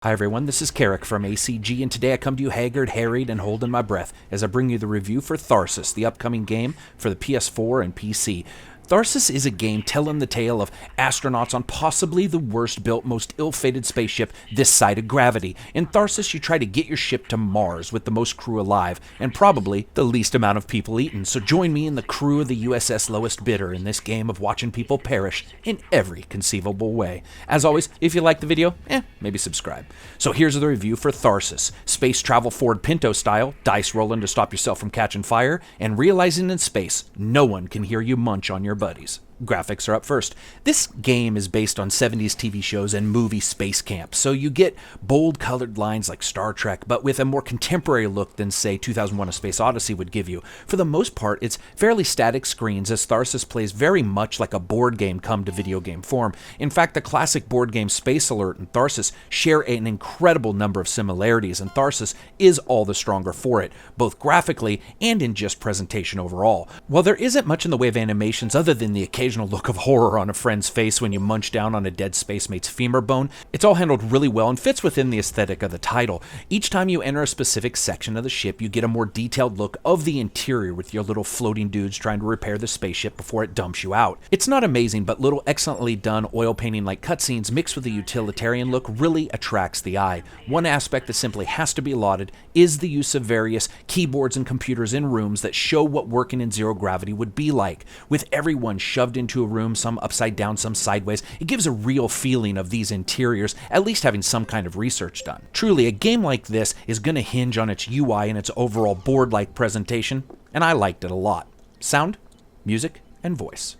Hi everyone, this is Karak from ACG, and today I come to you haggard, harried, and holding my breath as I bring you the review for Tharsis, the upcoming game for the PS4 and PC. Tharsis is a game telling the tale of astronauts on possibly the worst-built, most ill-fated spaceship this side of gravity. In Tharsis, you try to get your ship to Mars with the most crew alive, and probably the least amount of people eaten. So join me in the crew of the USS Lowest Bidder in this game of watching people perish in every conceivable way. As always, if you like the video, maybe subscribe. So here's the review for Tharsis. Space travel Ford Pinto style, dice rolling to stop yourself from catching fire, and realizing in space, no one can hear you munch on your buddies. Graphics are up first. This game is based on 70s TV shows and movie Space Camp, so you get bold colored lines like Star Trek, but with a more contemporary look than, say, 2001: A Space Odyssey would give you. For the most part, it's fairly static screens, as Tharsis plays very much like a board game come to video game form. In fact, the classic board game Space Alert and Tharsis share an incredible number of similarities, and Tharsis is all the stronger for it, both graphically and in just presentation overall. While there isn't much in the way of animations other than the occasional look of horror on a friend's face when you munch down on a dead space mate's femur bone, it's all handled really well and fits within the aesthetic of the title. Each time you enter a specific section of the ship, you get a more detailed look of the interior with your little floating dudes trying to repair the spaceship before it dumps you out. It's not amazing, but little excellently done oil painting like cutscenes mixed with a utilitarian look really attracts the eye. One aspect that simply has to be lauded is the use of various keyboards and computers in rooms that show what working in zero gravity would be like. With everyone shoved into a room, some upside down, some sideways, it gives a real feeling of these interiors, at least having some kind of research done. Truly, a game like this is going to hinge on its UI and its overall board-like presentation, and I liked it a lot. Sound, music, and voice.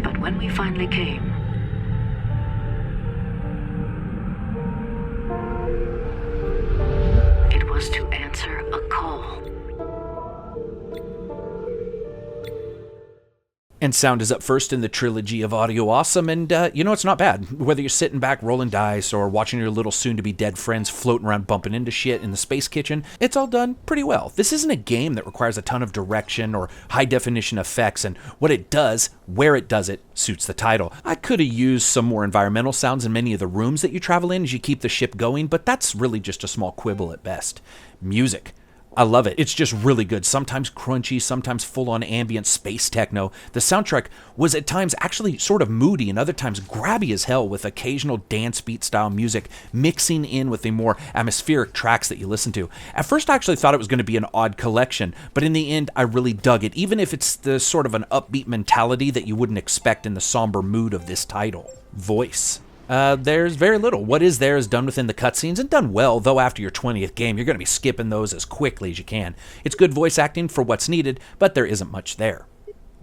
But when we finally came, it was to answer a call. And sound is up first in the trilogy of audio awesome, and it's not bad. Whether you're sitting back rolling dice or watching your little soon-to-be-dead friends floating around bumping into shit in the space kitchen, it's all done pretty well. This isn't a game that requires a ton of direction or high-definition effects, and what it does, where it does it, suits the title. I could have used some more environmental sounds in many of the rooms that you travel in as you keep the ship going, but that's really just a small quibble at best. Music. I love it. It's just really good. Sometimes crunchy, sometimes full-on ambient space techno. The soundtrack was at times actually sort of moody and other times grabby as hell, with occasional dance beat style music mixing in with the more atmospheric tracks that you listen to. At first I actually thought it was going to be an odd collection, but in the end I really dug it, even if it's the sort of an upbeat mentality that you wouldn't expect in the somber mood of this title. Voice. There's very little. What is there is done within the cutscenes and done well, though after your 20th game, you're going to be skipping those as quickly as you can. It's good voice acting for what's needed, but there isn't much there.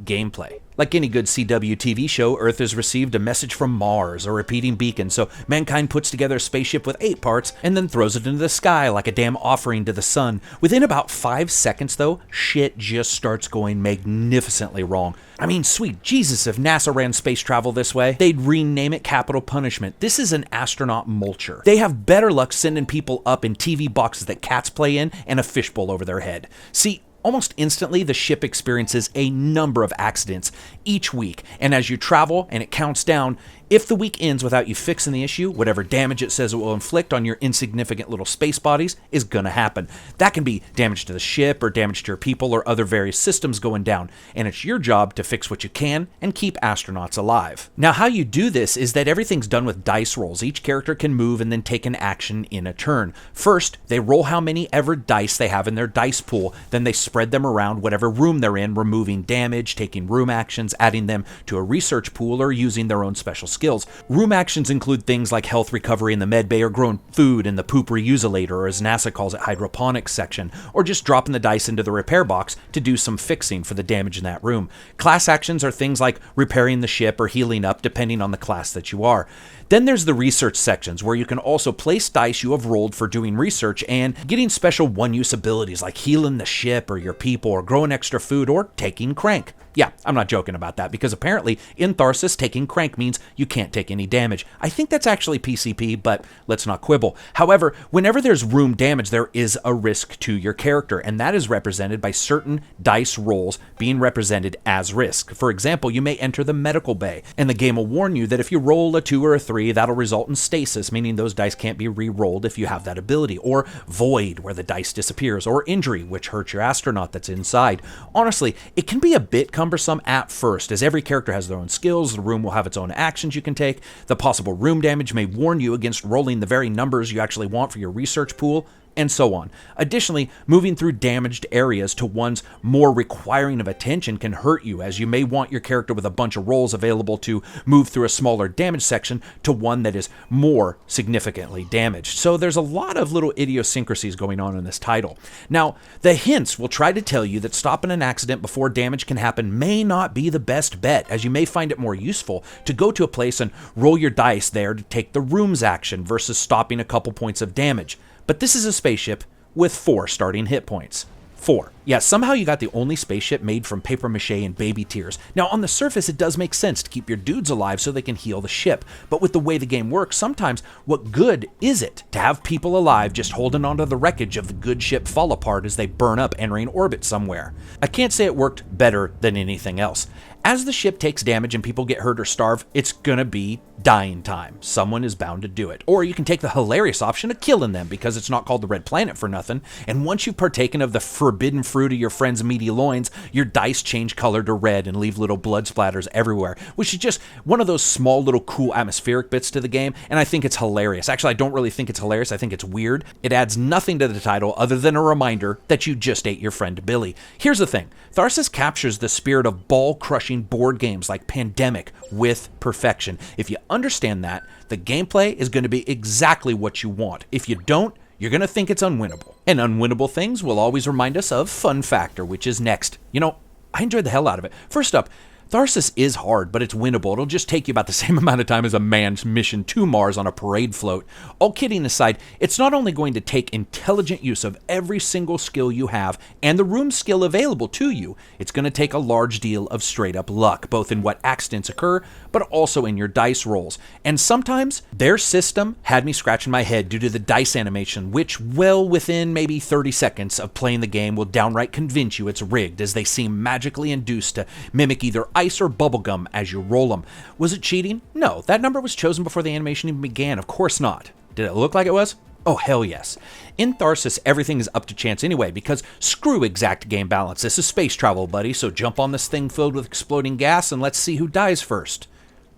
Gameplay. Like any good CW TV show, Earth has received a message from Mars, a repeating beacon, so mankind puts together a spaceship with 8 parts and then throws it into the sky like a damn offering to the sun. Within about 5 seconds, though, shit just starts going magnificently wrong. I mean, sweet Jesus, if NASA ran space travel this way, they'd rename it Capital Punishment. This is an astronaut mulcher. They have better luck sending people up in TV boxes that cats play in and a fishbowl over their head. See, almost instantly, the ship experiences a number of accidents each week, and as you travel and it counts down, if the week ends without you fixing the issue, whatever damage it says it will inflict on your insignificant little space bodies is gonna happen. That can be damage to the ship or damage to your people or other various systems going down, and it's your job to fix what you can and keep astronauts alive. Now, how you do this is that everything's done with dice rolls. Each character can move and then take an action in a turn. First, they roll how many ever dice they have in their dice pool, then they spread them around whatever room they're in, removing damage, taking room actions, adding them to a research pool, or using their own special skills. Room actions include things like health recovery in the med bay, or growing food in the poop reusalator, or as NASA calls it, hydroponics section, or just dropping the dice into the repair box to do some fixing for the damage in that room. Class actions are things like repairing the ship or healing up, depending on the class that you are. Then there's the research sections, where you can also place dice you have rolled for doing research and getting special one-use abilities like healing the ship or your people or growing extra food or taking crank. Yeah, I'm not joking about that, because apparently in Tharsis, taking crank means you can't take any damage. I think that's actually PCP, but let's not quibble. However, whenever there's room damage, there is a risk to your character, and that is represented by certain dice rolls being represented as risk. For example, you may enter the medical bay, and the game will warn you that if you roll a 2 or a 3, that'll result in stasis, meaning those dice can't be re-rolled if you have that ability, or void, where the dice disappears, or injury, which hurts your astronaut that's inside. Honestly, it can be a bit cumbersome at first, as every character has their own skills, the room will have its own actions you can take, the possible room damage may warn you against rolling the very numbers you actually want for your research pool, and so on. Additionally, moving through damaged areas to ones more requiring of attention can hurt you, as you may want your character with a bunch of rolls available to move through a smaller damage section to one that is more significantly damaged. So there's a lot of little idiosyncrasies going on in this title. Now, the hints will try to tell you that stopping an accident before damage can happen may not be the best bet, as you may find it more useful to go to a place and roll your dice there to take the room's action versus stopping a couple points of damage. But this is a spaceship with 4 starting hit points. 4. Yeah, somehow you got the only spaceship made from paper mache and baby tears. Now, on the surface, it does make sense to keep your dudes alive so they can heal the ship. But with the way the game works, sometimes what good is it to have people alive just holding onto the wreckage of the good ship fall apart as they burn up entering orbit somewhere? I can't say it worked better than anything else. As the ship takes damage and people get hurt or starve, it's gonna be dying time. Someone is bound to do it. Or you can take the hilarious option of killing them, because it's not called the Red Planet for nothing, and once you've partaken of the forbidden fruit of your friend's meaty loins, your dice change color to red and leave little blood splatters everywhere, which is just one of those small little cool atmospheric bits to the game, and I think it's hilarious. Actually, I don't really think it's hilarious, I think it's weird. It adds nothing to the title other than a reminder that you just ate your friend Billy. Here's the thing, Tharsis captures the spirit of ball-crushing board games like Pandemic with perfection. If you understand that, the gameplay is going to be exactly what you want. If you don't, you're going to think it's unwinnable. And unwinnable things will always remind us of Fun Factor, which is next. You know, I enjoyed the hell out of it. First up, Tharsis is hard, but it's winnable. It'll just take you about the same amount of time as a manned mission to Mars on a parade float. All kidding aside, it's not only going to take intelligent use of every single skill you have and the room skill available to you, it's going to take a large deal of straight up luck, both in what accidents occur, but also in your dice rolls. And sometimes their system had me scratching my head due to the dice animation, which, well, within maybe 30 seconds of playing the game will downright convince you it's rigged, as they seem magically induced to mimic either ice or bubblegum as you roll them. Was it cheating? No, that number was chosen before the animation even began. Of course not. Did it look like it was? Oh, hell yes. In Tharsis, everything is up to chance anyway, because screw exact game balance. This is space travel, buddy, so jump on this thing filled with exploding gas and let's see who dies first.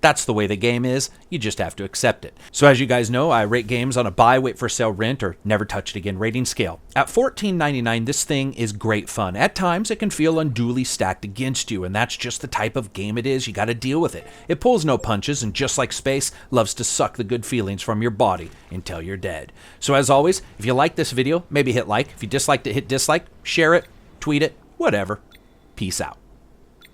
That's the way the game is. You just have to accept it. So as you guys know, I rate games on a buy, wait for sale, rent, or never touch it again rating scale. At $14.99, this thing is great fun. At times, it can feel unduly stacked against you, and that's just the type of game it is. You gotta deal with it. It pulls no punches, and just like space, loves to suck the good feelings from your body until you're dead. So as always, if you like this video, maybe hit like. If you disliked it, hit dislike, share it, tweet it, whatever. Peace out.